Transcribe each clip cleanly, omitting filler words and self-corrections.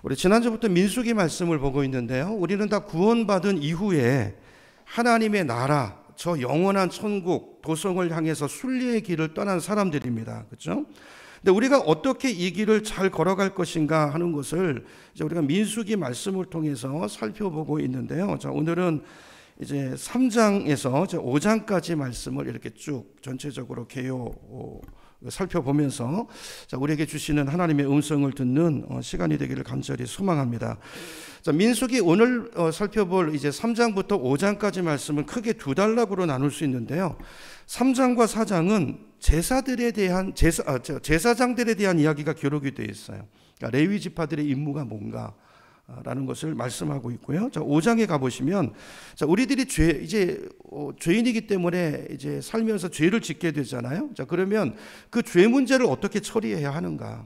우리 지난주부터 민수기 말씀을 보고 있는데요. 우리는 다 구원받은 이후에 하나님의 나라, 저 영원한 천국, 도성을 향해서 순리의 길을 떠난 사람들입니다. 그렇죠? 근데 우리가 어떻게 이 길을 잘 걸어갈 것인가 하는 것을 이제 우리가 민수기 말씀을 통해서 살펴보고 있는데요. 자, 오늘은 이제 3장에서 이제 5장까지 말씀을 이렇게 쭉 전체적으로 개요 살펴보면서 자, 우리에게 주시는 하나님의 음성을 듣는 시간이 되기를 간절히 소망합니다. 자, 민수기 오늘 살펴볼 이제 3장부터 5장까지 말씀은 크게 두 단락으로 나눌 수 있는데요. 3장과 4장은 제사들에 대한 제사장들에 대한 이야기가 기록이 되어 있어요. 그러니까 레위 지파들의 임무가 뭔가 라는 것을 말씀하고 있고요. 자, 5장에 가보시면, 자, 우리들이 죄인이기 때문에 이제 살면서 죄를 짓게 되잖아요. 자, 그러면 그 죄 문제를 어떻게 처리해야 하는가?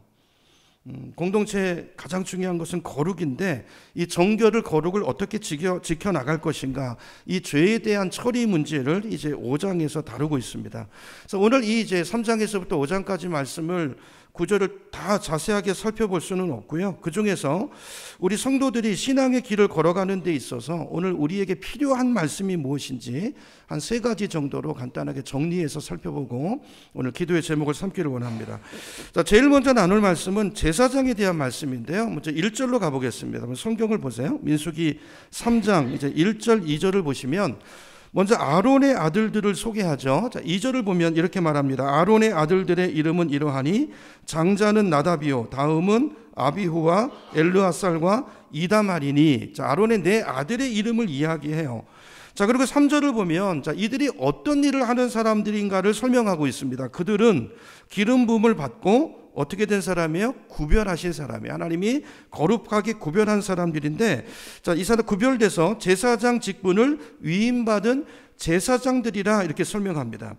공동체의 가장 중요한 것은 거룩인데 이 정결을 거룩을 어떻게 지켜나갈 것인가, 이 죄에 대한 처리 문제를 이제 5장에서 다루고 있습니다. 그래서 오늘 이 이제 3장에서부터 5장까지 말씀을 구절을 다 자세하게 살펴볼 수는 없고요. 그 중에서 우리 성도들이 신앙의 길을 걸어가는 데 있어서 오늘 우리에게 필요한 말씀이 무엇인지 한 3가지 정도로 간단하게 정리해서 살펴보고 오늘 기도의 제목을 삼기를 원합니다. 자, 제일 먼저 나눌 말씀은 제사장에 대한 말씀인데요. 먼저 1절로 가보겠습니다. 성경을 보세요. 민수기 3장 이제 1절, 2절을 보시면 먼저 아론의 아들들을 소개하죠. 자, 2절을 보면 이렇게 말합니다. 아론의 아들들의 이름은 이러하니 장자는 나답이요 다음은 아비후와 엘르아살과 이다말이니. 자, 아론의 네 아들의 이름을 이야기해요. 자, 그리고 3절을 보면 자, 이들이 어떤 일을 하는 사람들인가를 설명하고 있습니다. 그들은 기름 부음을 받고 어떻게 된 사람이에요? 구별하신 사람이에요. 하나님이 거룩하게 구별한 사람들인데, 자, 이 사람 구별돼서 제사장 직분을 위임받은 제사장들이라 이렇게 설명합니다.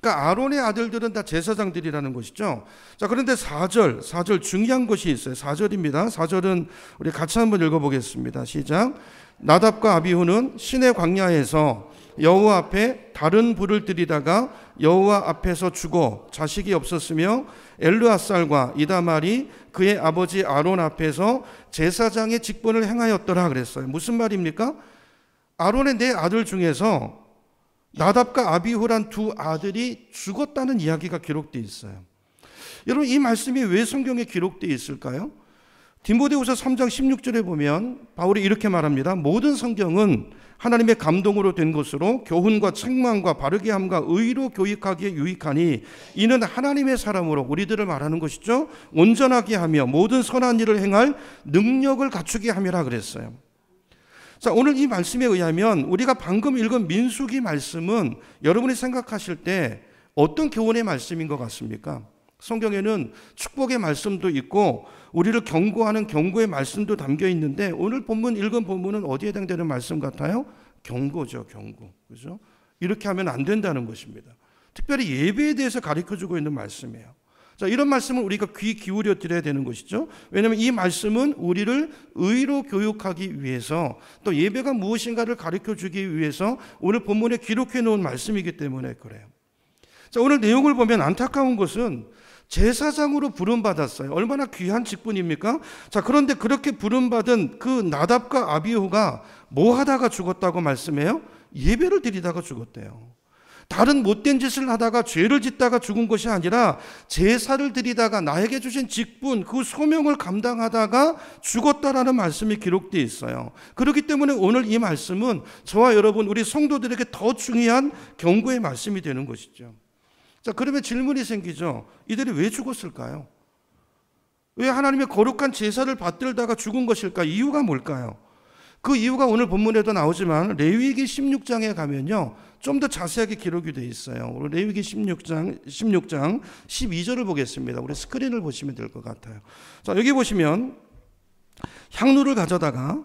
그러니까 아론의 아들들은 다 제사장들이라는 것이죠. 자, 그런데 4절 중요한 것이 있어요. 4절입니다. 4절은 우리 같이 한번 읽어보겠습니다. 시작. 나답과 아비후는 시내 광야에서 여호와 앞에 다른 불을 들이다가 여호와 앞에서 죽어 자식이 없었으며 엘르아살과 이다말이 그의 아버지 아론 앞에서 제사장의 직분을 행하였더라 그랬어요. 무슨 말입니까? 아론의 네 아들 중에서 나답과 아비후란 두 아들이 죽었다는 이야기가 기록되어 있어요. 여러분, 이 말씀이 왜 성경에 기록되어 있을까요? 디모데후서 3장 16절에 보면 바울이 이렇게 말합니다. 모든 성경은 하나님의 감동으로 된 것으로 교훈과 책망과 바르게 함과 의로 교육하기에 유익하니 이는 하나님의 사람으로, 우리들을 말하는 것이죠, 온전하게 하며 모든 선한 일을 행할 능력을 갖추게 함이라 그랬어요. 자, 오늘 이 말씀에 의하면 우리가 방금 읽은 민수기 말씀은 여러분이 생각하실 때 어떤 교훈의 말씀인 것 같습니까? 성경에는 축복의 말씀도 있고 우리를 경고하는 경고의 말씀도 담겨 있는데 오늘 본문 읽은 본문은 어디에 해당되는 말씀 같아요? 경고죠, 경고. 그죠? 이렇게 하면 안 된다는 것입니다. 특별히 예배에 대해서 가르쳐주고 있는 말씀이에요. 자, 이런 말씀을 우리가 귀 기울여 드려야 되는 것이죠. 왜냐하면 이 말씀은 우리를 의로 교육하기 위해서, 또 예배가 무엇인가를 가르쳐주기 위해서 오늘 본문에 기록해 놓은 말씀이기 때문에 그래요. 자, 오늘 내용을 보면 안타까운 것은 제사장으로 부름받았어요. 얼마나 귀한 직분입니까? 자, 그런데 그렇게 부름받은 그 나답과 아비후가 뭐 하다가 죽었다고 말씀해요? 예배를 드리다가 죽었대요. 다른 못된 짓을 하다가 죄를 짓다가 죽은 것이 아니라 제사를 드리다가 나에게 주신 직분, 그 소명을 감당하다가 죽었다라는 말씀이 기록되어 있어요. 그렇기 때문에 오늘 이 말씀은 저와 여러분, 우리 성도들에게 더 중요한 경고의 말씀이 되는 것이죠. 자, 그러면 질문이 생기죠. 이들이 왜 죽었을까요? 왜 하나님의 거룩한 제사를 받들다가 죽은 것일까? 이유가 뭘까요? 그 이유가 오늘 본문에도 나오지만 레위기 16장에 가면요, 좀 더 자세하게 기록이 되어 있어요. 우리 레위기 16장 12절을 보겠습니다. 우리 스크린을 보시면 될 것 같아요. 자, 여기 보시면 향로를 가져다가,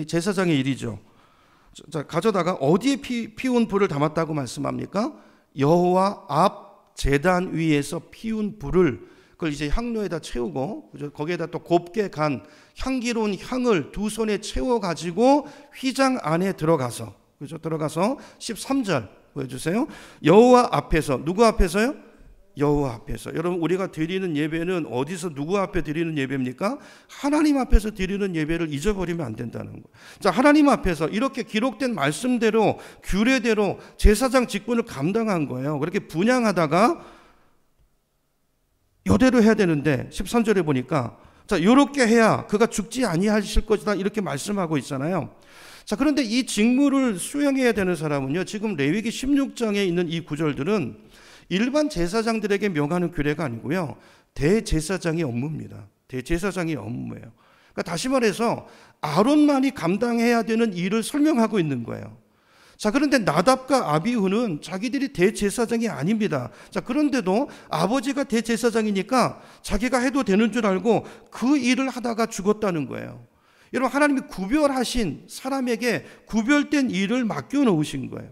제사장의 일이죠. 자, 가져다가 어디에 피운 불을 담았다고 말씀합니까? 여호와 앞 제단 위에서 피운 불을, 그걸 이제 향로에다 채우고, 거기에다 또 곱게 간 향기로운 향을 두 손에 채워가지고 휘장 안에 들어가서, 그죠? 들어가서 13절 보여주세요. 여호와 앞에서, 누구 앞에서요? 여호와 앞에서. 여러분, 우리가 드리는 예배는 어디서 누구 앞에 드리는 예배입니까? 하나님 앞에서 드리는 예배를 잊어버리면 안 된다는 거예요. 자, 하나님 앞에서 이렇게 기록된 말씀대로 규례대로 제사장 직분을 감당한 거예요. 그렇게 분향하다가 이대로 해야 되는데 13절에 보니까 자, 요렇게 해야 그가 죽지 아니하실 것이다 이렇게 말씀하고 있잖아요. 자, 그런데 이 직무를 수행해야 되는 사람은요, 지금 레위기 16장에 있는 이 구절들은 일반 제사장들에게 명하는 규례가 아니고요, 대제사장의 업무입니다. 대제사장의 업무예요. 그러니까 다시 말해서 아론만이 감당해야 되는 일을 설명하고 있는 거예요. 자, 그런데 나답과 아비후는 자기들이 대제사장이 아닙니다. 자, 그런데도 아버지가 대제사장이니까 자기가 해도 되는 줄 알고 그 일을 하다가 죽었다는 거예요. 여러분, 하나님이 구별하신 사람에게 구별된 일을 맡겨놓으신 거예요.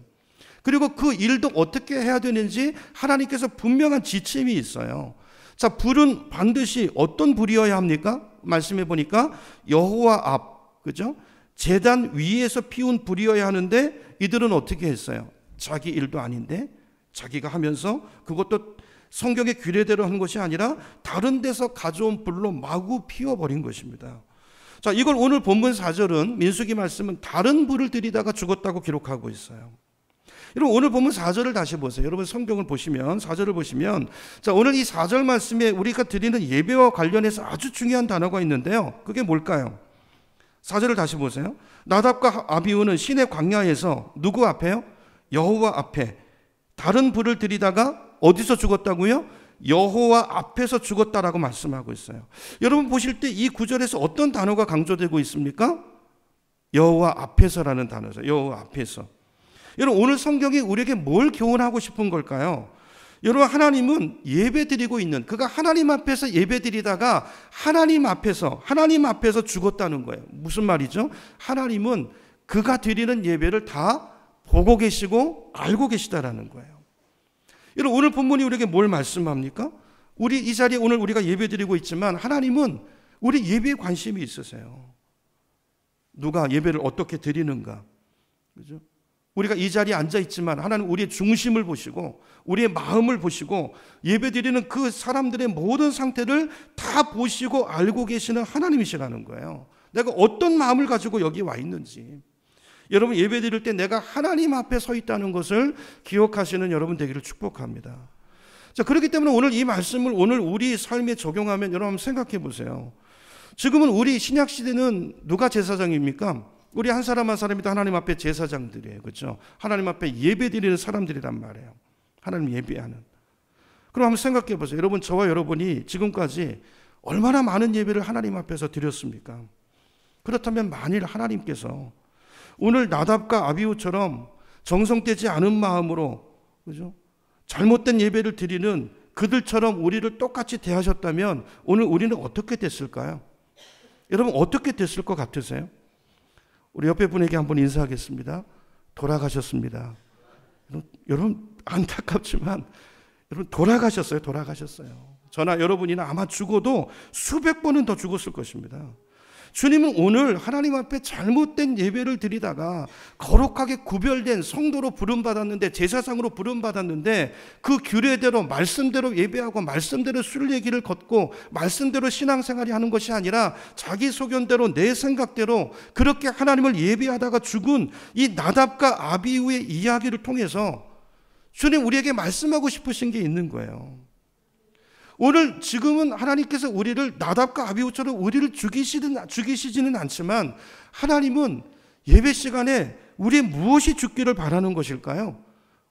그리고 그 일도 어떻게 해야 되는지 하나님께서 분명한 지침이 있어요. 자, 불은 반드시 어떤 불이어야 합니까? 말씀해 보니까 여호와 앞, 그죠? 제단 위에서 피운 불이어야 하는데 이들은 어떻게 했어요? 자기 일도 아닌데 자기가 하면서 그것도 성경의 규례대로 한 것이 아니라 다른 데서 가져온 불로 마구 피워버린 것입니다. 자, 이걸 오늘 본문 4절은 민수기 말씀은 다른 불을 들이다가 죽었다고 기록하고 있어요. 여러분, 오늘 본문 4절을 다시 보세요. 여러분, 성경을 보시면 4절을 보시면 자, 오늘 이 4절 말씀에 우리가 드리는 예배와 관련해서 아주 중요한 단어가 있는데요. 그게 뭘까요? 4절을 다시 보세요. 나답과 아비후는 시내 광야에서 누구 앞에요? 여호와 앞에 다른 불을 들이다가 어디서 죽었다고요? 여호와 앞에서 죽었다라고 말씀하고 있어요. 여러분 보실 때 이 구절에서 어떤 단어가 강조되고 있습니까? 여호와 앞에서라는 단어죠. 여호와 앞에서. 여러분, 오늘 성경이 우리에게 뭘 교훈하고 싶은 걸까요? 여러분, 하나님은 예배 드리고 있는, 그가 하나님 앞에서 예배 드리다가 하나님 앞에서 죽었다는 거예요. 무슨 말이죠? 하나님은 그가 드리는 예배를 다 보고 계시고 알고 계시다라는 거예요. 여러분, 오늘 본문이 우리에게 뭘 말씀합니까? 우리 이 자리에 오늘 우리가 예배 드리고 있지만 하나님은 우리 예배에 관심이 있으세요. 누가 예배를 어떻게 드리는가, 그죠? 우리가 이 자리에 앉아 있지만 하나님 우리의 중심을 보시고 우리의 마음을 보시고 예배 드리는 그 사람들의 모든 상태를 다 보시고 알고 계시는 하나님이시라는 거예요. 내가 어떤 마음을 가지고 여기 와 있는지. 여러분, 예배 드릴 때 내가 하나님 앞에 서 있다는 것을 기억하시는 여러분 되기를 축복합니다. 자, 그렇기 때문에 오늘 이 말씀을 오늘 우리 삶에 적용하면 여러분 생각해 보세요. 지금은 우리 신약 시대는 누가 제사장입니까? 우리 한 사람 한 사람이 다 하나님 앞에 제사장들이에요. 그렇죠? 하나님 앞에 예배 드리는 사람들이란 말이에요. 하나님 예배하는. 그럼 한번 생각해 보세요. 여러분, 저와 여러분이 지금까지 얼마나 많은 예배를 하나님 앞에서 드렸습니까? 그렇다면 만일 하나님께서 오늘 나답과 아비후처럼 정성되지 않은 마음으로, 그죠? 잘못된 예배를 드리는 그들처럼 우리를 똑같이 대하셨다면 오늘 우리는 어떻게 됐을까요? 여러분, 어떻게 됐을 것 같으세요? 우리 옆에 분에게 한번 인사하겠습니다. 돌아가셨습니다. 여러분, 안타깝지만 여러분 돌아가셨어요. 저나 여러분이나 아마 죽어도 수백 번은 더 죽었을 것입니다. 주님은 오늘 하나님 앞에 잘못된 예배를 드리다가 거룩하게 구별된 성도로 부름받았는데, 제사장으로 부름받았는데 그 규례대로 말씀대로 예배하고 말씀대로 순례길을 걷고 말씀대로 신앙생활이 하는 것이 아니라 자기 소견대로 내 생각대로 그렇게 하나님을 예배하다가 죽은 이 나답과 아비후의 이야기를 통해서 주님 우리에게 말씀하고 싶으신 게 있는 거예요. 오늘 지금은 하나님께서 우리를 나답과 아비후처럼 우리를 죽이시지는 않지만 하나님은 예배 시간에 우리의 무엇이 죽기를 바라는 것일까요?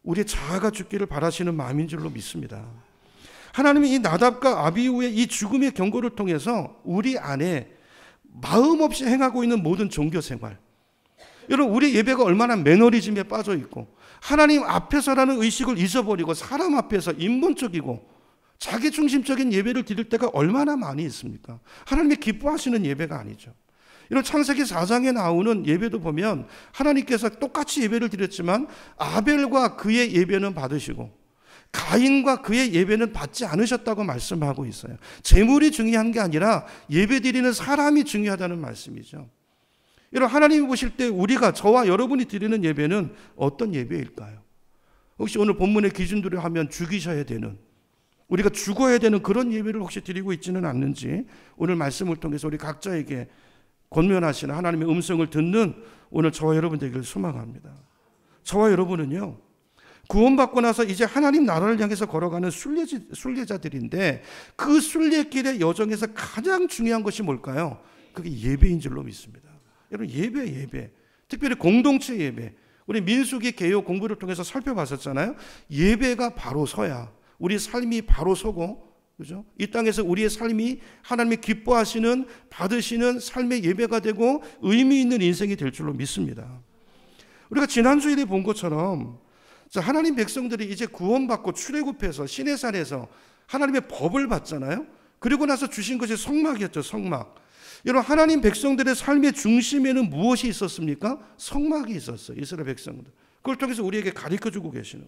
우리의 자아가 죽기를 바라시는 마음인 줄로 믿습니다. 하나님이 이 나답과 아비후의 이 죽음의 경고를 통해서 우리 안에 마음 없이 행하고 있는 모든 종교 생활, 여러분 우리 예배가 얼마나 매너리즘에 빠져 있고 하나님 앞에서라는 의식을 잊어버리고 사람 앞에서 인본적이고 자기중심적인 예배를 드릴 때가 얼마나 많이 있습니까? 하나님이 기뻐하시는 예배가 아니죠. 이런 창세기 4장에 나오는 예배도 보면 하나님께서 똑같이 예배를 드렸지만 아벨과 그의 예배는 받으시고 가인과 그의 예배는 받지 않으셨다고 말씀하고 있어요. 제물이 중요한 게 아니라 예배 드리는 사람이 중요하다는 말씀이죠. 여러분, 하나님이 보실 때 우리가, 저와 여러분이 드리는 예배는 어떤 예배일까요? 혹시 오늘 본문의 기준대로 하면 죽이셔야 되는, 우리가 죽어야 되는 그런 예배를 혹시 드리고 있지는 않는지 오늘 말씀을 통해서 우리 각자에게 권면하시는 하나님의 음성을 듣는 오늘 저와 여러분 되기를 소망합니다. 저와 여러분은요, 구원받고 나서 이제 하나님 나라를 향해서 걸어가는 순례자들인데 그 순례길의 여정에서 가장 중요한 것이 뭘까요? 그게 예배인 줄로 믿습니다. 여러분, 예배. 특별히 공동체 예배. 우리 민수기 개요 공부를 통해서 살펴봤었잖아요. 예배가 바로 서야 우리 삶이 바로 서고, 그죠? 이 땅에서 우리의 삶이 하나님이 기뻐하시는, 받으시는 삶의 예배가 되고 의미 있는 인생이 될 줄로 믿습니다. 우리가 지난주일에 본 것처럼 하나님 백성들이 이제 구원받고 출애굽해서 시내산에서 하나님의 법을 받잖아요. 그리고 나서 주신 것이 성막이었죠. 성막. 여러분, 하나님 백성들의 삶의 중심에는 무엇이 있었습니까? 성막이 있었어요. 이스라엘 백성들. 그걸 통해서 우리에게 가르쳐주고 계시는.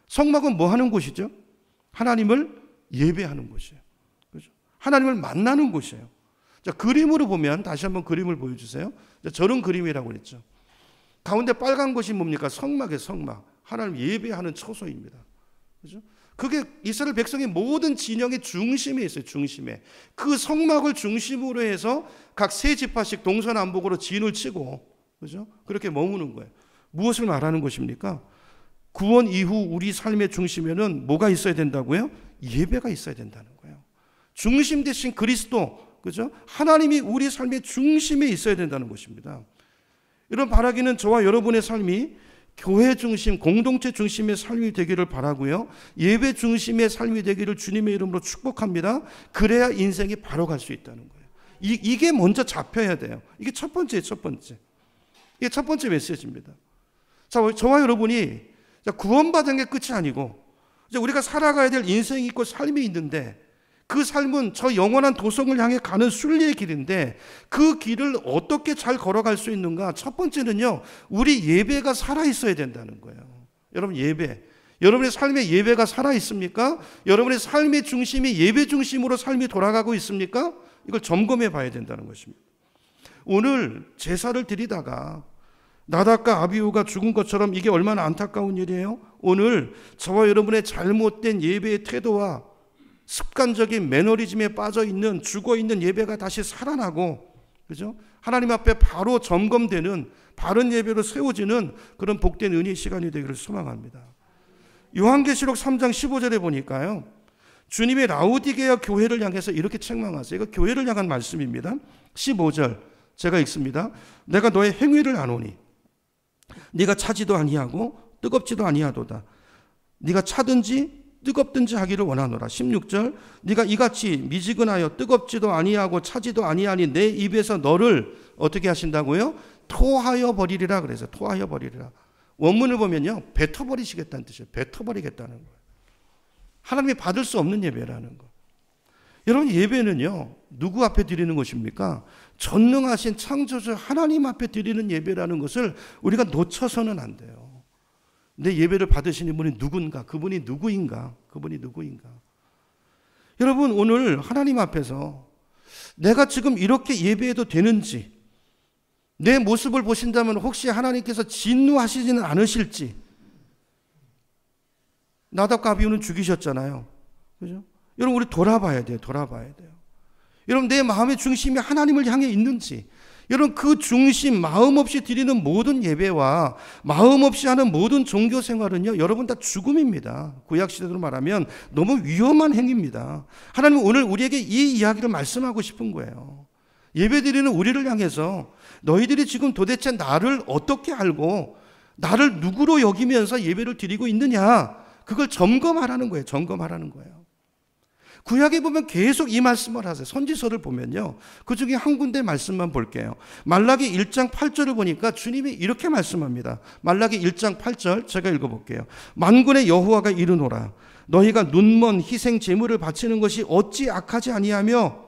성막은 뭐 하는 곳이죠? 하나님을 예배하는 곳이에요. 그렇죠? 하나님을 만나는 곳이에요. 자, 그림으로 보면 다시 한번 그림을 보여주세요. 저런 그림이라고 그랬죠. 가운데 빨간 것이 뭡니까? 성막의 성막. 하나님 예배하는 처소입니다. 그렇죠? 그게 이스라엘 백성의 모든 진영의 중심에 있어요. 중심에. 그 성막을 중심으로 해서 각 세 지파씩 동서남북으로 진을 치고, 그렇죠? 그렇게 머무는 거예요. 무엇을 말하는 것입니까? 구원 이후 우리 삶의 중심에는 뭐가 있어야 된다고요? 예배가 있어야 된다는 거예요. 중심 대신 그리스도, 그죠? 하나님이 우리 삶의 중심에 있어야 된다는 것입니다. 이런 바라기는 저와 여러분의 삶이 교회 중심, 공동체 중심의 삶이 되기를 바라고요. 예배 중심의 삶이 되기를 주님의 이름으로 축복합니다. 그래야 인생이 바로 갈 수 있다는 거예요. 이게 먼저 잡혀야 돼요. 이게 첫 번째예요, 첫 번째. 이게 첫 번째 메시지입니다. 자, 저와 여러분이 구원받은 게 끝이 아니고 이제 우리가 살아가야 될 인생이 있고 삶이 있는데 그 삶은 저 영원한 도성을 향해 가는 순례의 길인데 그 길을 어떻게 잘 걸어갈 수 있는가? 첫 번째는요, 우리 예배가 살아있어야 된다는 거예요. 여러분, 예배. 여러분의 삶의 예배가 살아있습니까? 여러분의 삶의 중심이 예배 중심으로 삶이 돌아가고 있습니까? 이걸 점검해 봐야 된다는 것입니다. 오늘 제사를 드리다가 나답과 아비후가 죽은 것처럼 이게 얼마나 안타까운 일이에요? 오늘 저와 여러분의 잘못된 예배의 태도와 습관적인 매너리즘에 빠져 있는, 죽어 있는 예배가 다시 살아나고, 그죠? 하나님 앞에 바로 점검되는 바른 예배로 세워지는 그런 복된 은혜의 시간이 되기를 소망합니다. 요한계시록 3장 15절에 보니까요, 주님의 라오디게아 교회를 향해서 이렇게 책망하세요. 이거 교회를 향한 말씀입니다. 15절 제가 읽습니다. 내가 너의 행위를 아노니 네가 차지도 아니하고 뜨겁지도 아니하도다. 네가 차든지 뜨겁든지 하기를 원하노라. 16절 네가 이같이 미지근하여 뜨겁지도 아니하고 차지도 아니하니 내 입에서 너를 어떻게 하신다고요? 토하여 버리리라. 그래서 토하여 버리리라. 원문을 보면요, 뱉어버리시겠다는 뜻이에요. 뱉어버리겠다는 거예요. 하나님이 받을 수 없는 예배라는 거. 여러분, 예배는요, 누구 앞에 드리는 것입니까? 전능하신 창조주 하나님 앞에 드리는 예배라는 것을 우리가 놓쳐서는 안 돼요. 내 예배를 받으시는 분이 누군가? 그분이 누구인가? 그분이 누구인가? 여러분, 오늘 하나님 앞에서 내가 지금 이렇게 예배해도 되는지, 내 모습을 보신다면 혹시 하나님께서 진노하시지는 않으실지. 나답과 아비후는 죽이셨잖아요. 그죠? 여러분, 우리 돌아봐야 돼요. 돌아봐야 돼요. 여러분, 내 마음의 중심이 하나님을 향해 있는지, 여러분, 그 중심, 마음 없이 드리는 모든 예배와 마음 없이 하는 모든 종교 생활은요, 여러분 다 죽음입니다. 구약시대로 말하면 너무 위험한 행위입니다. 하나님은 오늘 우리에게 이 이야기를 말씀하고 싶은 거예요. 예배 드리는 우리를 향해서 너희들이 지금 도대체 나를 어떻게 알고 나를 누구로 여기면서 예배를 드리고 있느냐, 그걸 점검하라는 거예요. 점검하라는 거예요. 구약에 보면 계속 이 말씀을 하세요. 선지서를 보면요, 그 중에 한 군데 말씀만 볼게요. 말라기 1장 8절을 보니까 주님이 이렇게 말씀합니다. 말라기 1장 8절 제가 읽어볼게요. 만군의 여호와가 이르노라 너희가 눈먼 희생 제물을 바치는 것이 어찌 악하지 아니하며.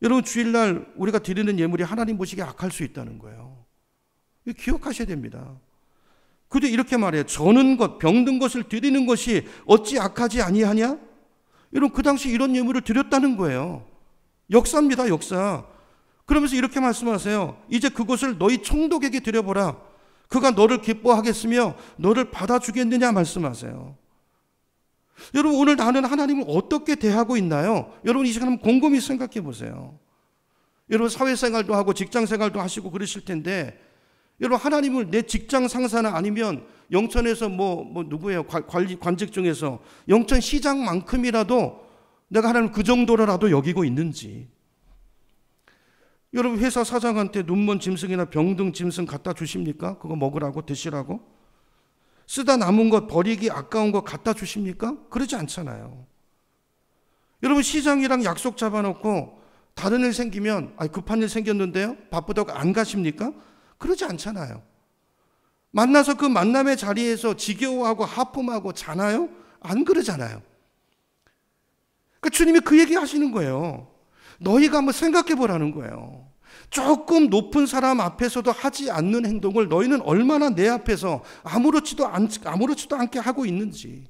여러분, 주일날 우리가 드리는 예물이 하나님 보시기에 악할 수 있다는 거예요. 이거 기억하셔야 됩니다. 그런데 이렇게 말해요. 저는 것, 병든 것을 드리는 것이 어찌 악하지 아니하냐? 여러분, 그 당시 이런 예물을 드렸다는 거예요. 역사입니다, 역사. 그러면서 이렇게 말씀하세요. 이제 그것을 너희 총독에게 드려보라. 그가 너를 기뻐하겠으며 너를 받아주겠느냐 말씀하세요. 여러분, 오늘 나는 하나님을 어떻게 대하고 있나요? 여러분, 이 시간 한번 곰곰이 생각해 보세요. 여러분, 사회생활도 하고 직장생활도 하시고 그러실 텐데, 여러분, 하나님을 내 직장 상사나 아니면 영천에서 누구예요? 관직 중에서 영천 시장만큼이라도 내가 하나님 그 정도로라도 여기고 있는지. 여러분, 회사 사장한테 눈먼 짐승이나 병든 짐승 갖다 주십니까? 그거 먹으라고, 드시라고? 쓰다 남은 것, 버리기 아까운 것 갖다 주십니까? 그러지 않잖아요. 여러분, 시장이랑 약속 잡아놓고 다른 일 생기면 급한 일 생겼는데요? 바쁘다고 안 가십니까? 그러지 않잖아요. 만나서 그 만남의 자리에서 지겨워하고 하품하고 자나요? 안 그러잖아요. 그러니까 주님이 그 얘기 하시는 거예요. 너희가 한번 생각해 보라는 거예요. 조금 높은 사람 앞에서도 하지 않는 행동을 너희는 얼마나 내 앞에서 아무렇지도 않게 하고 있는지.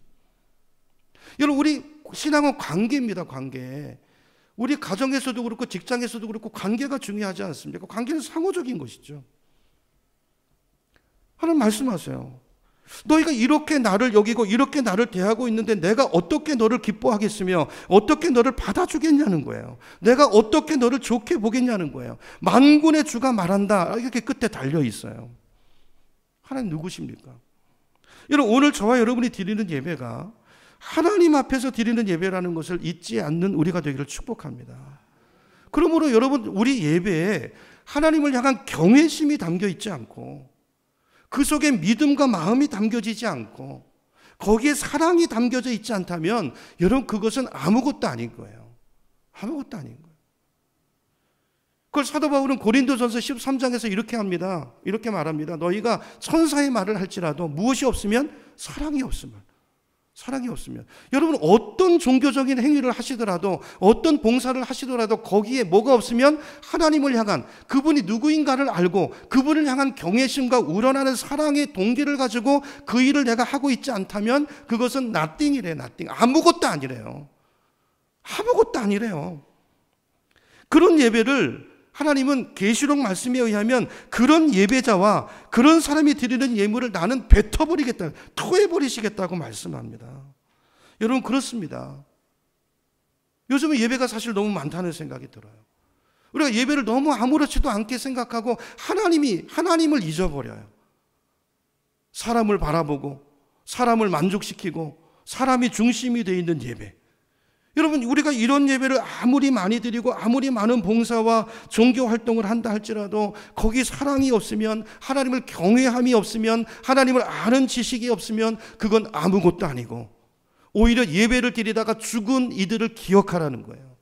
여러분, 우리 신앙은 관계입니다. 관계. 우리 가정에서도 그렇고 직장에서도 그렇고 관계가 중요하지 않습니까? 관계는 상호적인 것이죠. 하나님 말씀하세요. 너희가 이렇게 나를 여기고 이렇게 나를 대하고 있는데 내가 어떻게 너를 기뻐하겠으며 어떻게 너를 받아주겠냐는 거예요. 내가 어떻게 너를 좋게 보겠냐는 거예요. 만군의 주가 말한다, 이렇게 끝에 달려 있어요. 하나님 누구십니까? 여러분, 오늘 저와 여러분이 드리는 예배가 하나님 앞에서 드리는 예배라는 것을 잊지 않는 우리가 되기를 축복합니다. 그러므로 여러분, 우리 예배에 하나님을 향한 경외심이 담겨 있지 않고 그 속에 믿음과 마음이 담겨지지 않고 거기에 사랑이 담겨져 있지 않다면 여러분, 그것은 아무것도 아닌 거예요. 아무것도 아닌 거예요. 그걸 사도 바울은 고린도전서 13장에서 이렇게 합니다. 이렇게 말합니다. 너희가 천사의 말을 할지라도 무엇이 없으면 사랑이 없으면. 사랑이 없으면. 여러분, 어떤 종교적인 행위를 하시더라도 어떤 봉사를 하시더라도 거기에 뭐가 없으면 하나님을 향한, 그분이 누구인가를 알고 그분을 향한 경외심과 우러나는 사랑의 동기를 가지고 그 일을 내가 하고 있지 않다면 그것은 nothing이래요. nothing. 아무것도 아니래요. 아무것도 아니래요. 그런 예배를 하나님은 계시록 말씀에 의하면 그런 예배자와 그런 사람이 드리는 예물을 나는 뱉어버리겠다, 토해버리시겠다고 말씀합니다. 여러분, 그렇습니다. 요즘은 예배가 사실 너무 많다는 생각이 들어요. 우리가 예배를 너무 아무렇지도 않게 생각하고 하나님을 잊어버려요. 사람을 바라보고 사람을 만족시키고 사람이 중심이 되어 있는 예배. 여러분, 우리가 이런 예배를 아무리 많이 드리고 아무리 많은 봉사와 종교 활동을 한다 할지라도 거기 사랑이 없으면, 하나님을 경외함이 없으면, 하나님을 아는 지식이 없으면 그건 아무것도 아니고 오히려 예배를 드리다가 죽은 이들을 기억하라는 거예요.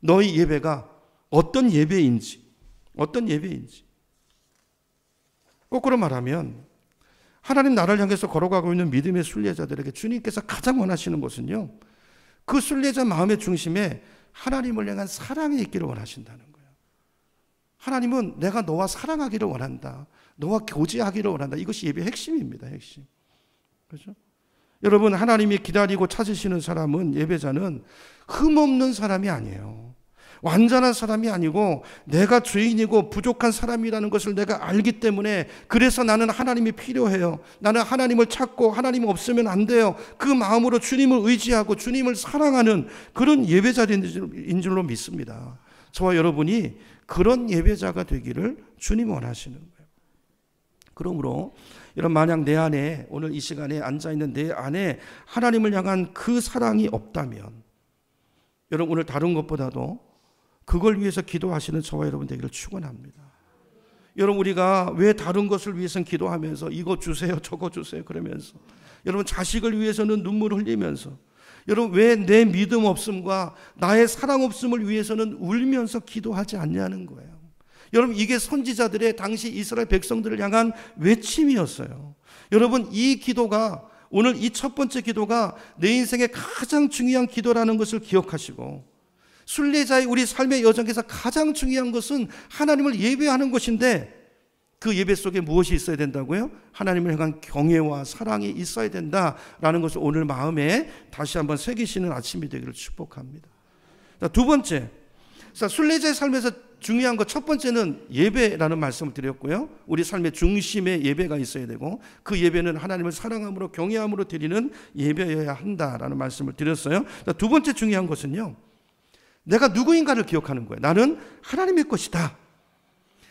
너희 예배가 어떤 예배인지. 거꾸로 말하면 하나님 나라를 향해서 걸어가고 있는 믿음의 순례자들에게 주님께서 가장 원하시는 것은요, 그 순례자 마음의 중심에 하나님을 향한 사랑이 있기를 원하신다는 거예요. 하나님은 내가 너와 사랑하기를 원한다. 너와 교제하기를 원한다. 이것이 예배의 핵심입니다. 핵심. 그렇죠? 여러분, 하나님이 기다리고 찾으시는 사람은, 예배자는 흠없는 사람이 아니에요. 완전한 사람이 아니고 내가 죄인이고 부족한 사람이라는 것을 내가 알기 때문에, 그래서 나는 하나님이 필요해요. 나는 하나님을 찾고 하나님 없으면 안 돼요. 그 마음으로 주님을 의지하고 주님을 사랑하는 그런 예배자인 줄로 믿습니다. 저와 여러분이 그런 예배자가 되기를 주님 원하시는 거예요. 그러므로 여러분, 만약 내 안에, 오늘 이 시간에 앉아있는 내 안에 하나님을 향한 그 사랑이 없다면, 여러분, 오늘 다른 것보다도 그걸 위해서 기도하시는 저와 여러분 되기를 축원합니다. 여러분, 우리가 왜 다른 것을 위해서는 기도하면서 이거 주세요, 저거 주세요 그러면서, 여러분, 자식을 위해서는 눈물 흘리면서, 여러분, 왜 내 믿음 없음과 나의 사랑 없음을 위해서는 울면서 기도하지 않냐는 거예요. 여러분, 이게 선지자들의 당시 이스라엘 백성들을 향한 외침이었어요. 여러분, 이 기도가, 오늘 이 첫 번째 기도가 내 인생의 가장 중요한 기도라는 것을 기억하시고, 순례자의 우리 삶의 여정에서 가장 중요한 것은 하나님을 예배하는 것인데, 그 예배 속에 무엇이 있어야 된다고요? 하나님을 향한 경외와 사랑이 있어야 된다라는 것을 오늘 마음에 다시 한번 새기시는 아침이 되기를 축복합니다. 두 번째, 자, 순례자의 삶에서 중요한 것 첫 번째는 예배라는 말씀을 드렸고요. 우리 삶의 중심에 예배가 있어야 되고 그 예배는 하나님을 사랑함으로 경외함으로 드리는 예배여야 한다라는 말씀을 드렸어요. 자, 두 번째 중요한 것은요. 내가 누구인가를 기억하는 거예요. 나는 하나님의 것이다.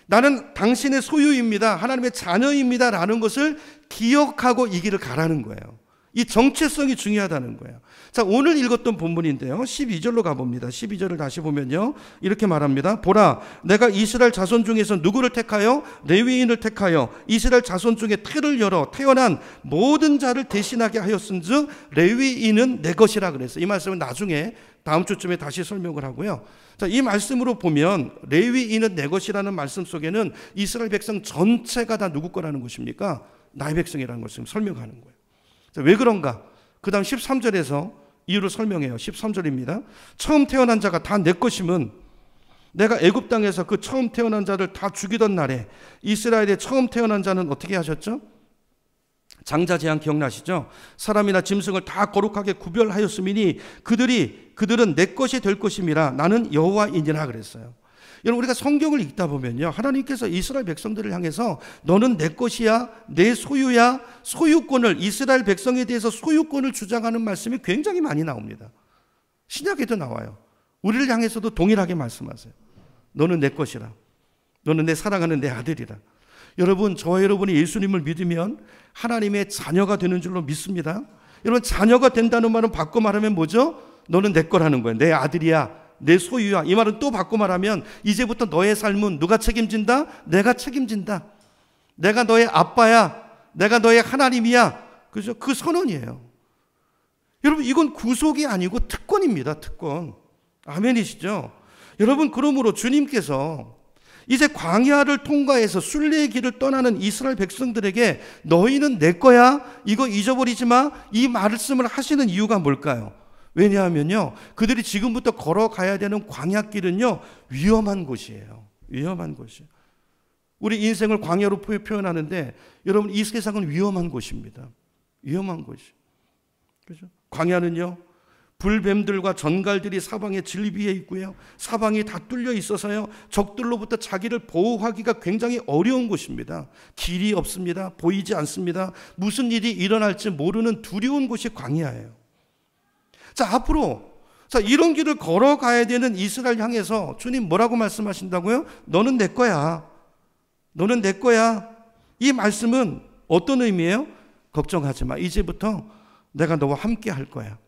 나는 당신의 소유입니다. 하나님의 자녀입니다. 라는 것을 기억하고 이 길을 가라는 거예요. 이 정체성이 중요하다는 거예요. 자, 오늘 읽었던 본문인데요. 12절로 가봅니다. 12절을 다시 보면요. 이렇게 말합니다. 보라, 내가 이스라엘 자손 중에서 누구를 택하여 레위인을 택하여 이스라엘 자손 중에 태를 열어 태어난 모든 자를 대신하게 하였은즉 레위인은 내 것이라 그랬어요. 이 말씀은 나중에 다음 주쯤에 다시 설명을 하고요. 자, 이 말씀으로 보면 레위인은 내 것이라는 말씀 속에는 이스라엘 백성 전체가 다 누구 거라는 것입니까? 나의 백성이라는 것을 설명하는 거예요. 자, 왜 그런가? 그 다음 13절에서 이유를 설명해요. 13절입니다. 처음 태어난 자가 다 내 것이면 내가 애굽 땅에서 그 처음 태어난 자를 다 죽이던 날에 이스라엘의 처음 태어난 자는 어떻게 하셨죠? 장자 재앙 기억나시죠? 사람이나 짐승을 다 거룩하게 구별하였음이니 그들은 내 것이 될 것임이라 나는 여호와이니라 그랬어요. 여러분, 우리가 성경을 읽다 보면요, 하나님께서 이스라엘 백성들을 향해서 너는 내 것이야, 내 소유야, 소유권을, 이스라엘 백성에 대해서 소유권을 주장하는 말씀이 굉장히 많이 나옵니다. 신약에도 나와요. 우리를 향해서도 동일하게 말씀하세요. 너는 내 것이라. 너는 내 사랑하는 내 아들이라. 여러분, 저와 여러분이 예수님을 믿으면 하나님의 자녀가 되는 줄로 믿습니다. 여러분, 자녀가 된다는 말은 바꿔 말하면 뭐죠? 너는 내 거라는 거예요. 내 아들이야, 내 소유야. 이 말은 또 바꿔 말하면 이제부터 너의 삶은 누가 책임진다? 내가 책임진다. 내가 너의 아빠야. 내가 너의 하나님이야. 그죠? 그 선언이에요. 여러분, 이건 구속이 아니고 특권입니다. 특권. 아멘이시죠? 여러분, 그러므로 주님께서 이제 광야를 통과해서 순례의 길을 떠나는 이스라엘 백성들에게 너희는 내 거야, 이거 잊어버리지 마, 이 말씀을 하시는 이유가 뭘까요? 왜냐하면요, 그들이 지금부터 걸어가야 되는 광야길은요, 위험한 곳이에요. 위험한 곳이에요. 우리 인생을 광야로 표현하는데 여러분, 이 세상은 위험한 곳입니다. 위험한 곳이에요. 그죠? 광야는요, 불뱀들과 전갈들이 사방에 질비해 있고요, 사방이 다 뚫려 있어서요, 적들로부터 자기를 보호하기가 굉장히 어려운 곳입니다. 길이 없습니다. 보이지 않습니다. 무슨 일이 일어날지 모르는 두려운 곳이 광야예요. 자, 앞으로 이런 길을 걸어가야 되는 이스라엘 향해서 주님 뭐라고 말씀하신다고요? 너는 내 거야. 너는 내 거야. 이 말씀은 어떤 의미예요? 걱정하지 마. 이제부터 내가 너와 함께 할 거야.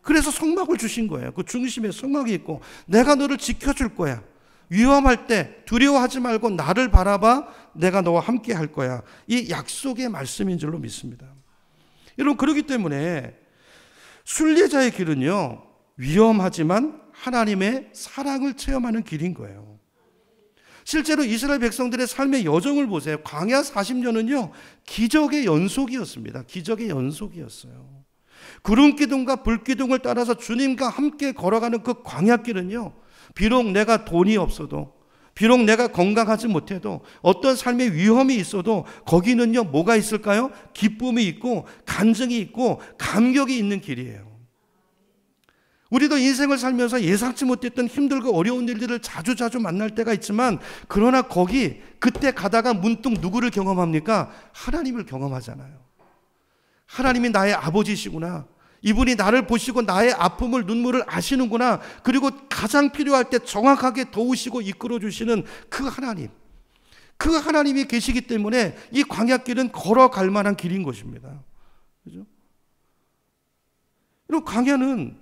그래서 성막을 주신 거예요. 그 중심에 성막이 있고 내가 너를 지켜줄 거야. 위험할 때 두려워하지 말고 나를 바라봐. 내가 너와 함께 할 거야. 이 약속의 말씀인 줄로 믿습니다. 여러분, 그렇기 때문에 순례자의 길은요, 위험하지만 하나님의 사랑을 체험하는 길인 거예요. 실제로 이스라엘 백성들의 삶의 여정을 보세요. 광야 40년은요, 기적의 연속이었습니다. 기적의 연속이었어요. 구름 기둥과 불 기둥을 따라서 주님과 함께 걸어가는 그 광야길은요, 비록 내가 돈이 없어도, 비록 내가 건강하지 못해도, 어떤 삶의 위험이 있어도 거기는요, 뭐가 있을까요? 기쁨이 있고 간증이 있고 감격이 있는 길이에요. 우리도 인생을 살면서 예상치 못했던 힘들고 어려운 일들을 자주 만날 때가 있지만, 그러나 그때 가다가 문득 누구를 경험합니까? 하나님을 경험하잖아요. 하나님이 나의 아버지시구나. 이분이 나를 보시고 나의 아픔을, 눈물을 아시는구나. 그리고 가장 필요할 때 정확하게 도우시고 이끌어 주시는 그 하나님. 그 하나님이 계시기 때문에 이 광야길은 걸어갈 만한 길인 것입니다. 그죠? 그리고 광야는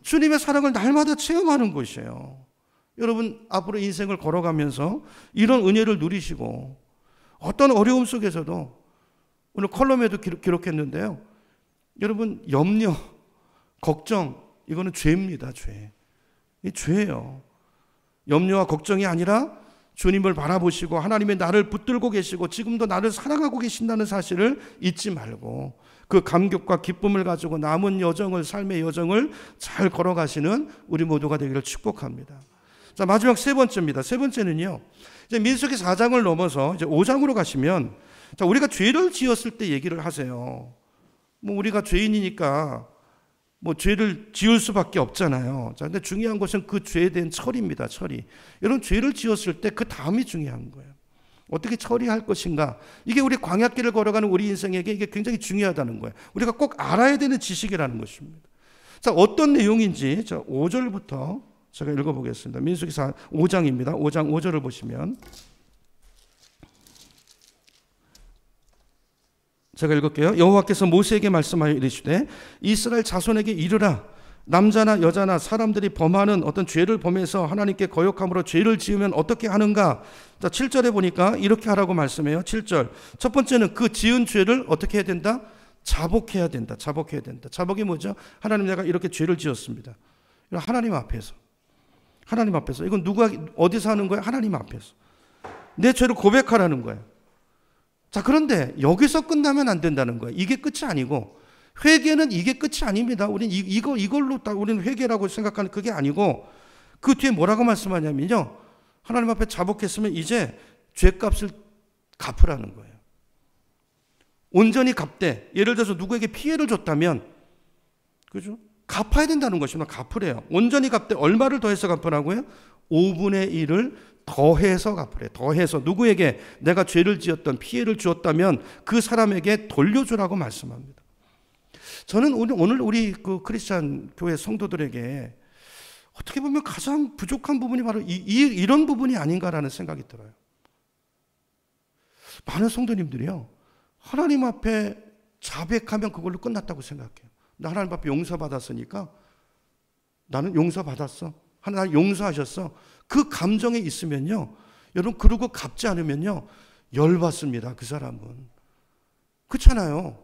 주님의 사랑을 날마다 체험하는 곳이에요. 여러분, 앞으로 인생을 걸어가면서 이런 은혜를 누리시고 어떤 어려움 속에서도, 오늘 컬럼에도 기록했는데요, 여러분, 염려, 걱정, 이거는 죄입니다. 죄. 이 죄예요. 염려와 걱정이 아니라 주님을 바라보시고 하나님의 나를 붙들고 계시고 지금도 나를 사랑하고 계신다는 사실을 잊지 말고 그 감격과 기쁨을 가지고 남은 여정을, 삶의 여정을 잘 걸어가시는 우리 모두가 되기를 축복합니다. 자, 마지막 세 번째입니다. 세 번째는요, 이제 민수기 4장을 넘어서 이제 5장으로 가시면, 자, 우리가 죄를 지었을 때 얘기를 하세요. 뭐 우리가 죄인이니까 뭐 죄를 지을 수밖에 없잖아요. 자, 근데 중요한 것은 그 죄에 대한 처리입니다. 처리. 여러분, 죄를 지었을 때 그 다음이 중요한 거예요. 어떻게 처리할 것인가. 이게 우리 광야길을 걸어가는 우리 인생에게 이게 굉장히 중요하다는 거예요. 우리가 꼭 알아야 되는 지식이라는 것입니다. 자, 어떤 내용인지 5절부터 제가 읽어보겠습니다. 민수기 5장입니다. 5장 5절을 보시면 제가 읽을게요. 여호와께서 모세에게 말씀하여 이르시되 이스라엘 자손에게 이르라. 남자나 여자나 사람들이 범하는 어떤 죄를 범해서 하나님께 거역함으로 죄를 지으면 어떻게 하는가. 자, 7절에 보니까 이렇게 하라고 말씀해요. 7절. 첫 번째는 그 지은 죄를 어떻게 해야 된다? 자복해야 된다. 자복해야 된다. 자복이 뭐죠? 하나님, 내가 이렇게 죄를 지었습니다. 하나님 앞에서. 하나님 앞에서. 이건 누가 어디서 하는 거예요? 하나님 앞에서. 내 죄를 고백하라는 거예요. 자, 그런데 여기서 끝나면 안 된다는 거예요. 이게 끝이 아니고, 회개는 이게 끝이 아닙니다. 우리는 이걸로 우리는 회개라고 생각하는 그게 아니고, 그 뒤에 뭐라고 말씀하냐면요, 하나님 앞에 자복했으면 이제 죄값을 갚으라는 거예요. 온전히 갚되, 예를 들어서 누구에게 피해를 줬다면, 그죠? 갚아야 된다는 것입니다. 갚으래요. 온전히 갚되 얼마를 더해서 갚으라고요? 5분의 1을 더해서 갚으래. 더해서 누구에게 내가 죄를 지었던 피해를 주었다면 그 사람에게 돌려주라고 말씀합니다. 저는 오늘 우리 그 크리스찬 교회 성도들에게 어떻게 보면 가장 부족한 부분이 바로 이런 부분이 아닌가라는 생각이 들어요. 많은 성도님들이요, 하나님 앞에 자백하면 그걸로 끝났다고 생각해요. 나 하나님 앞에 용서받았으니까, 나는 용서받았어, 하나님 용서하셨어, 그 감정에 있으면요, 여러분, 그러고 갚지 않으면요 열받습니다. 그 사람은. 그렇잖아요.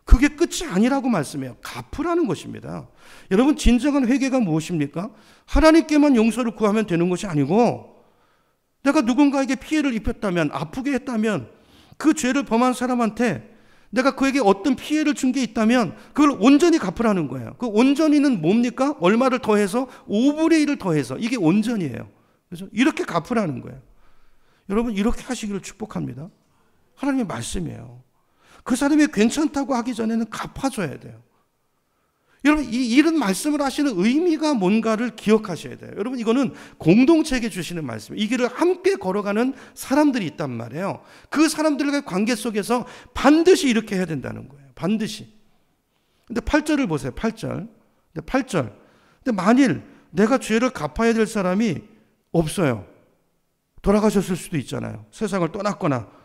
그게 끝이 아니라고 말씀해요. 갚으라는 것입니다. 여러분, 진정한 회개가 무엇입니까? 하나님께만 용서를 구하면 되는 것이 아니고, 내가 누군가에게 피해를 입혔다면, 아프게 했다면, 그 죄를 범한 사람한테 내가 그에게 어떤 피해를 준 게 있다면 그걸 온전히 갚으라는 거예요. 그 온전히는 뭡니까? 얼마를 더해서 5분의 1을 더해서, 이게 온전이에요. 그래서 이렇게 갚으라는 거예요. 여러분, 이렇게 하시기를 축복합니다. 하나님의 말씀이에요. 그 사람이 괜찮다고 하기 전에는 갚아줘야 돼요. 여러분, 이런 말씀을 하시는 의미가 뭔가를 기억하셔야 돼요. 여러분, 이거는 공동체에게 주시는 말씀이에요. 이 길을 함께 걸어가는 사람들이 있단 말이에요. 그 사람들과의 관계 속에서 반드시 이렇게 해야 된다는 거예요. 반드시. 근데 8절을 보세요. 8절. 근데 8절. 근데 만일 내가 죄를 갚아야 될 사람이 없어요. 돌아가셨을 수도 있잖아요. 세상을 떠났거나.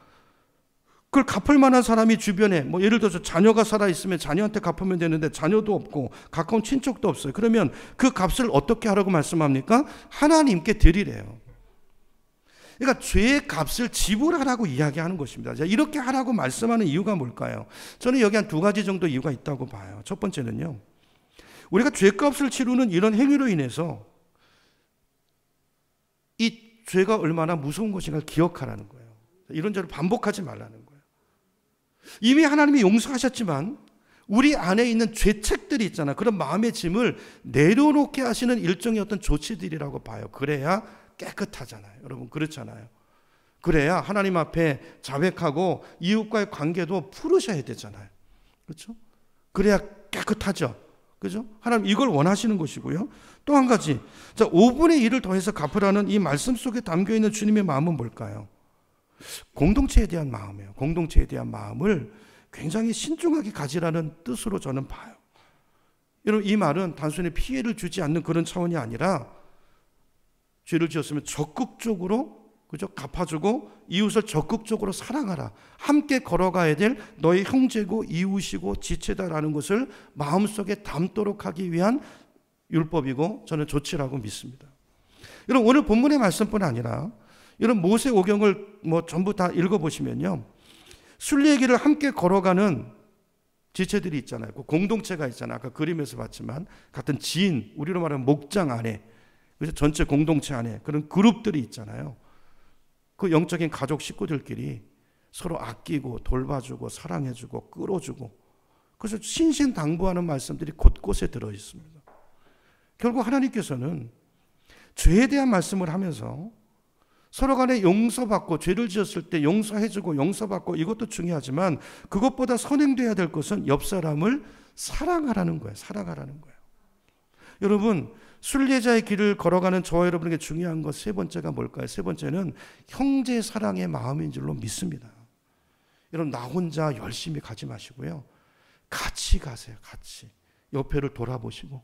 그걸 갚을 만한 사람이 주변에, 뭐 예를 들어서 자녀가 살아있으면 자녀한테 갚으면 되는데 자녀도 없고 가까운 친척도 없어요. 그러면 그 값을 어떻게 하라고 말씀합니까? 하나님께 드리래요. 그러니까 죄의 값을 지불하라고 이야기하는 것입니다. 자, 이렇게 하라고 말씀하는 이유가 뭘까요? 저는 여기 한 2가지 정도 이유가 있다고 봐요. 첫 번째는요, 우리가 죄값을 치르는 이런 행위로 인해서 이 죄가 얼마나 무서운 것인가를 기억하라는 거예요. 이런 죄를 반복하지 말라는 거예요. 이미 하나님이 용서하셨지만 우리 안에 있는 죄책들이 있잖아요. 그런 마음의 짐을 내려놓게 하시는 일종의 어떤 조치들이라고 봐요. 그래야 깨끗하잖아요. 여러분, 그렇잖아요. 그래야 하나님 앞에 자백하고 이웃과의 관계도 풀으셔야 되잖아요. 그렇죠? 그래야 깨끗하죠. 그죠? 하나님 이걸 원하시는 것이고요. 또 한 가지, 자, 5분의 1을 더해서 갚으라는 이 말씀 속에 담겨있는 주님의 마음은 뭘까요? 공동체에 대한 마음이에요. 공동체에 대한 마음을 굉장히 신중하게 가지라는 뜻으로 저는 봐요. 여러분, 이 말은 단순히 피해를 주지 않는 그런 차원이 아니라, 죄를 지었으면 적극적으로, 그죠? 갚아주고 이웃을 적극적으로 사랑하라. 함께 걸어가야 될 너의 형제고 이웃이고 지체다라는 것을 마음속에 담도록 하기 위한 율법이고 저는 조치라고 믿습니다. 여러분, 오늘 본문의 말씀뿐 아니라 이런 모세 오경을 뭐 전부 다 읽어보시면요, 순리의 길을 함께 걸어가는 지체들이 있잖아요. 그 공동체가 있잖아요. 아까 그림에서 봤지만 같은 지인, 우리로 말하면 목장 안에, 그래서 전체 공동체 안에 그런 그룹들이 있잖아요. 그 영적인 가족 식구들끼리 서로 아끼고 돌봐주고 사랑해주고 끌어주고, 그래서 신신당부하는 말씀들이 곳곳에 들어있습니다. 결국 하나님께서는 죄에 대한 말씀을 하면서 서로 간에 용서받고, 죄를 지었을 때 용서해주고 용서받고, 이것도 중요하지만 그것보다 선행돼야 될 것은 옆 사람을 사랑하라는 거예요. 사랑하라는 거예요. 여러분, 순례자의 길을 걸어가는 저와 여러분에게 중요한 것 세 번째가 뭘까요? 세 번째는 형제 사랑의 마음인 줄로 믿습니다. 여러분, 나 혼자 열심히 가지 마시고요. 같이 가세요. 같이. 옆에를 돌아보시고,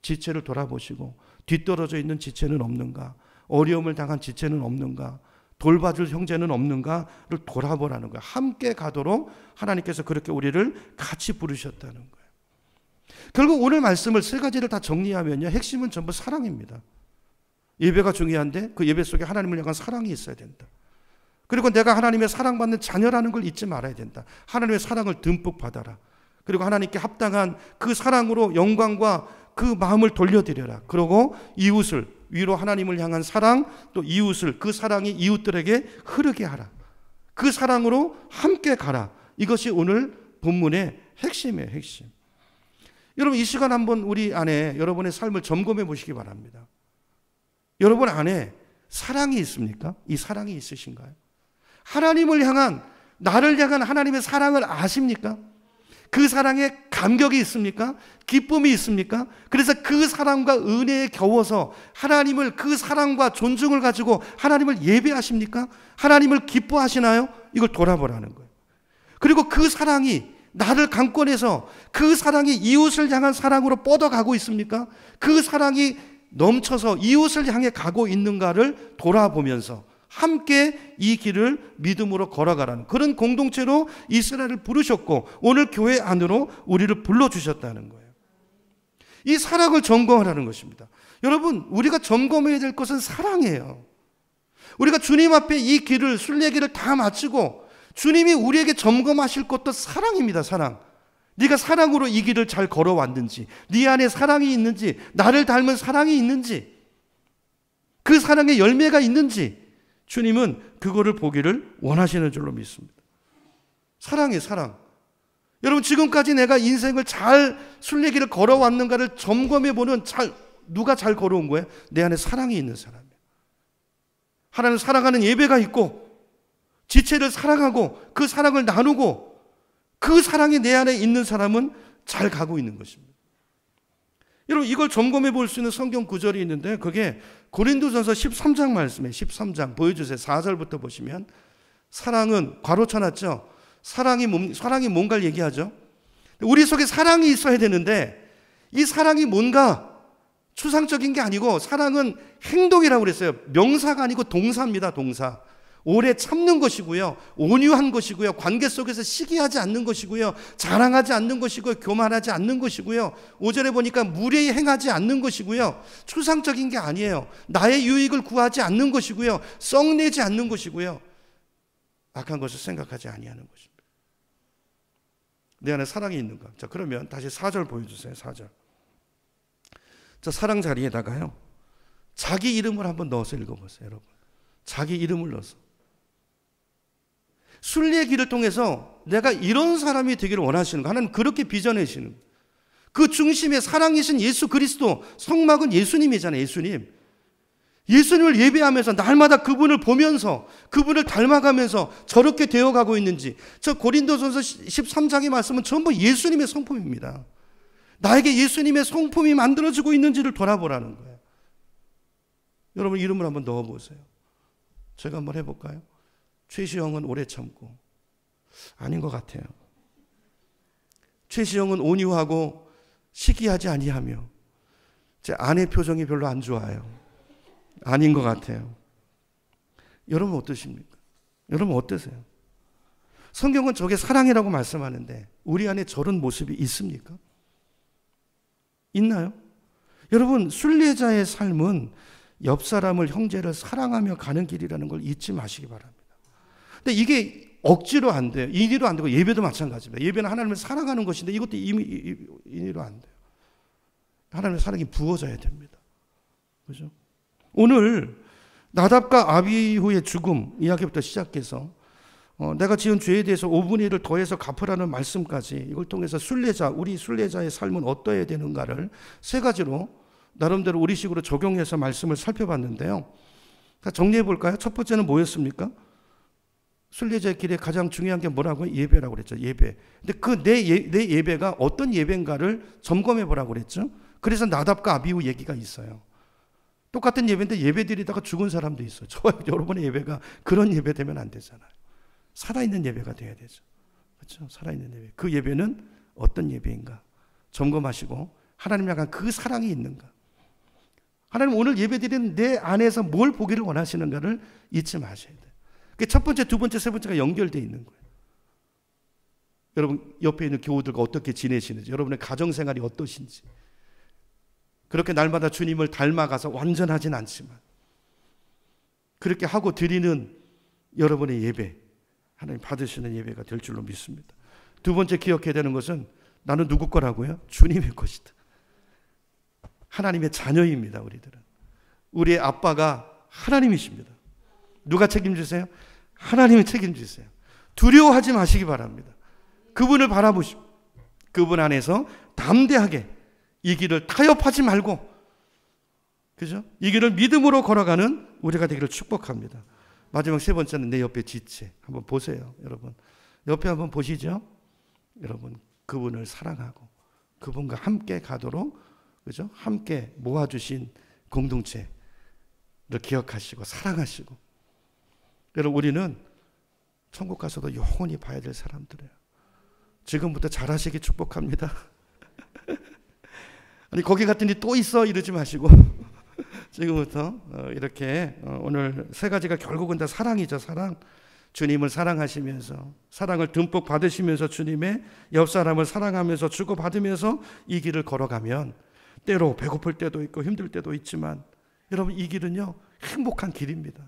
지체를 돌아보시고, 뒤떨어져 있는 지체는 없는가? 어려움을 당한 지체는 없는가? 돌봐줄 형제는 없는가를 돌아보라는 거예요. 함께 가도록 하나님께서 그렇게 우리를 같이 부르셨다는 거예요. 결국 오늘 말씀을 세 가지를 다 정리하면요, 핵심은 전부 사랑입니다. 예배가 중요한데 그 예배 속에 하나님을 향한 사랑이 있어야 된다. 그리고 내가 하나님의 사랑받는 자녀라는 걸 잊지 말아야 된다. 하나님의 사랑을 듬뿍 받아라. 그리고 하나님께 합당한 그 사랑으로 영광과 그 마음을 돌려드려라. 그리고 이웃을, 위로 하나님을 향한 사랑, 또 이웃을, 그 사랑이 이웃들에게 흐르게 하라. 그 사랑으로 함께 가라. 이것이 오늘 본문의 핵심이에요. 핵심. 여러분, 이 시간 한번 우리 안에 여러분의 삶을 점검해 보시기 바랍니다. 여러분 안에 사랑이 있습니까? 이 사랑이 있으신가요? 하나님을 향한, 나를 향한 하나님의 사랑을 아십니까? 그 사랑에 감격이 있습니까? 기쁨이 있습니까? 그래서 그 사랑과 은혜에 겨워서 하나님을, 그 사랑과 존중을 가지고 하나님을 예배하십니까? 하나님을 기뻐하시나요? 이걸 돌아보라는 거예요. 그리고 그 사랑이 나를 강권해서 그 사랑이 이웃을 향한 사랑으로 뻗어가고 있습니까? 그 사랑이 넘쳐서 이웃을 향해 가고 있는가를 돌아보면서 함께 이 길을 믿음으로 걸어가라는 그런 공동체로 이스라엘을 부르셨고 오늘 교회 안으로 우리를 불러주셨다는 거예요. 이 사랑을 점검하라는 것입니다. 여러분, 우리가 점검해야 될 것은 사랑이에요. 우리가 주님 앞에 이 길을, 순례길을 다 마치고 주님이 우리에게 점검하실 것도 사랑입니다. 사랑. 네가 사랑으로 이 길을 잘 걸어왔는지, 네 안에 사랑이 있는지, 나를 닮은 사랑이 있는지, 그 사랑의 열매가 있는지 주님은 그거를 보기를 원하시는 줄로 믿습니다. 사랑이에요. 사랑. 여러분, 지금까지 내가 인생을 잘 순례길을 걸어왔는가를 점검해보는, 누가 잘 걸어온 거예요? 내 안에 사랑이 있는 사람이에요. 하나님을 사랑하는 예배가 있고 지체를 사랑하고 그 사랑을 나누고 그 사랑이 내 안에 있는 사람은 잘 가고 있는 것입니다. 여러분, 이걸 점검해 볼 수 있는 성경 구절이 있는데 그게 고린도전서 13장 말씀이에요. 13장 보여주세요. 4절부터 보시면 사랑은, 괄호 쳐놨죠? 사랑이 뭔가를 얘기하죠. 우리 속에 사랑이 있어야 되는데 이 사랑이 뭔가 추상적인 게 아니고 사랑은 행동이라고 그랬어요. 명사가 아니고 동사입니다. 동사. 오래 참는 것이고요, 온유한 것이고요, 관계 속에서 시기하지 않는 것이고요, 자랑하지 않는 것이고요, 교만하지 않는 것이고요, 5절에 보니까 무례히 행하지 않는 것이고요, 추상적인 게 아니에요. 나의 유익을 구하지 않는 것이고요, 썩내지 않는 것이고요, 악한 것을 생각하지 아니하는 것입니다. 내 안에 사랑이 있는가? 자, 그러면 다시 4절 보여주세요. 4절. 자, 사랑 자리에다가요, 자기 이름을 한번 넣어서 읽어보세요. 여러분, 자기 이름을 넣어서. 순례의 길을 통해서 내가 이런 사람이 되기를 원하시는 거, 하나님 그렇게 빚어내시는 거. 그 중심에 사랑이신 예수 그리스도, 성막은 예수님이잖아요. 예수님을 예배하면서 날마다 그분을 보면서 그분을 닮아가면서 저렇게 되어가고 있는지, 저 고린도전서 13장의 말씀은 전부 예수님의 성품입니다. 나에게 예수님의 성품이 만들어지고 있는지를 돌아보라는 거예요. 여러분, 이름을 한번 넣어보세요. 제가 한번 해볼까요? 최시영은 오래 참고. 아닌 것 같아요. 최시영은 온유하고 시기하지 아니하며. 제 아내 표정이 별로 안 좋아요. 아닌 것 같아요. 여러분 어떠십니까? 여러분 어떠세요? 성경은 저게 사랑이라고 말씀하는데 우리 안에 저런 모습이 있습니까? 있나요? 여러분, 순례자의 삶은 옆 사람을, 형제를 사랑하며 가는 길이라는 걸 잊지 마시기 바랍니다. 근데 이게 억지로 안 돼요. 인위로 안 되고 예배도 마찬가지입니다. 예배는 하나님을 사랑하는 것인데 이것도 인위로 안 돼요. 하나님의 사랑이 부어져야 됩니다. 그죠? 오늘 나답과 아비후의 죽음 이야기부터 시작해서 내가 지은 죄에 대해서 5분의 1을 더해서 갚으라는 말씀까지, 이걸 통해서 우리 순례자의 삶은 어떠해야 되는가를 세 가지로 나름대로 우리식으로 적용해서 말씀을 살펴봤는데요. 정리해 볼까요? 첫 번째는 뭐였습니까? 순례자의 길에 가장 중요한 게 뭐라고요? 예배라고 그랬죠. 예배. 근데 내 예배가 어떤 예배인가를 점검해 보라고 그랬죠. 그래서 나답과 아비후 얘기가 있어요. 똑같은 예배인데 예배드리다가 죽은 사람도 있어요. 저와 여러분의 예배가 그런 예배 되면 안 되잖아요. 살아있는 예배가 돼야 되죠. 그렇죠? 살아있는 예배. 그 예배는 어떤 예배인가 점검하시고 하나님 향한 그 사랑이 있는가. 하나님 오늘 예배드리는 내 안에서 뭘 보기를 원하시는가를 잊지 마셔야 돼요. 그게 첫 번째, 두 번째, 세 번째가 연결되어 있는 거예요. 여러분 옆에 있는 교우들과 어떻게 지내시는지, 여러분의 가정생활이 어떠신지. 그렇게 날마다 주님을 닮아가서 완전하진 않지만 그렇게 하고 드리는 여러분의 예배, 하나님 받으시는 예배가 될 줄로 믿습니다. 두 번째 기억해야 되는 것은 나는 누구 거라고요? 주님의 것이다. 하나님의 자녀입니다. 우리들은. 우리의 아빠가 하나님이십니다. 누가 책임지세요? 하나님이 책임지세요. 두려워하지 마시기 바랍니다. 그분을 바라보시고 그분 안에서 담대하게 이 길을 타협하지 말고, 그죠? 이 길을 믿음으로 걸어가는 우리가 되기를 축복합니다. 마지막 세 번째는 내 옆에 지체. 한번 보세요, 여러분. 옆에 한번 보시죠. 여러분, 그분을 사랑하고 그분과 함께 가도록, 그죠? 함께 모아주신 공동체를 기억하시고 사랑하시고. 여러분, 우리는 천국 가서도 영원히 봐야 될 사람들이에요. 지금부터 잘하시기 축복합니다. 아니 거기 갔더니 또 있어 이러지 마시고 지금부터 이렇게 오늘 세 가지가 결국은 다 사랑이죠. 사랑. 주님을 사랑하시면서 사랑을 듬뿍 받으시면서 주님의 옆 사람을 사랑하면서 주고받으면서 이 길을 걸어가면 때로 배고플 때도 있고 힘들 때도 있지만 여러분 이 길은요 행복한 길입니다.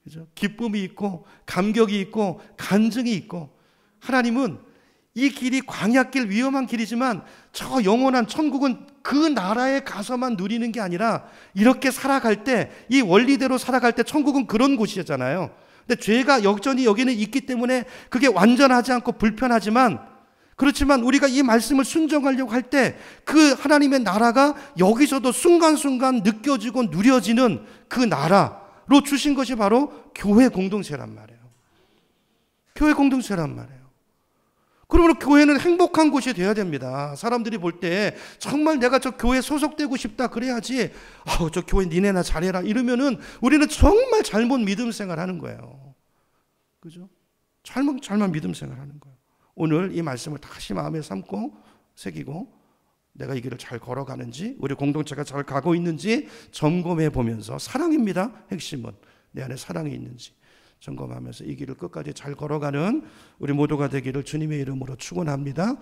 그죠? 기쁨이 있고 감격이 있고 간증이 있고, 하나님은 이 길이 광야길 위험한 길이지만 저 영원한 천국은 그 나라에 가서만 누리는 게 아니라 이렇게 살아갈 때, 이 원리대로 살아갈 때 천국은 그런 곳이잖아요. 근데 죄가 여전히 여기는 있기 때문에 그게 완전하지 않고 불편하지만, 그렇지만 우리가 이 말씀을 순종하려고 할 때 그 하나님의 나라가 여기서도 순간순간 느껴지고 누려지는 그 나라로 주신 것이 바로 교회 공동체란 말이에요. 교회 공동체란 말이에요. 그러면 교회는 행복한 곳이 되어야 됩니다. 사람들이 볼 때 정말 내가 저 교회에 소속되고 싶다 그래야지, 저 교회 니네나 잘해라 이러면은 우리는 정말 잘못 믿음 생활하는 거예요. 그죠? 잘못 믿음 생활하는 거예요. 오늘 이 말씀을 다시 마음에 삼고 새기고 내가 이 길을 잘 걸어가는지, 우리 공동체가 잘 가고 있는지 점검해 보면서, 사랑입니다. 핵심은 내 안에 사랑이 있는지 점검하면서 이 길을 끝까지 잘 걸어가는 우리 모두가 되기를 주님의 이름으로 축원합니다.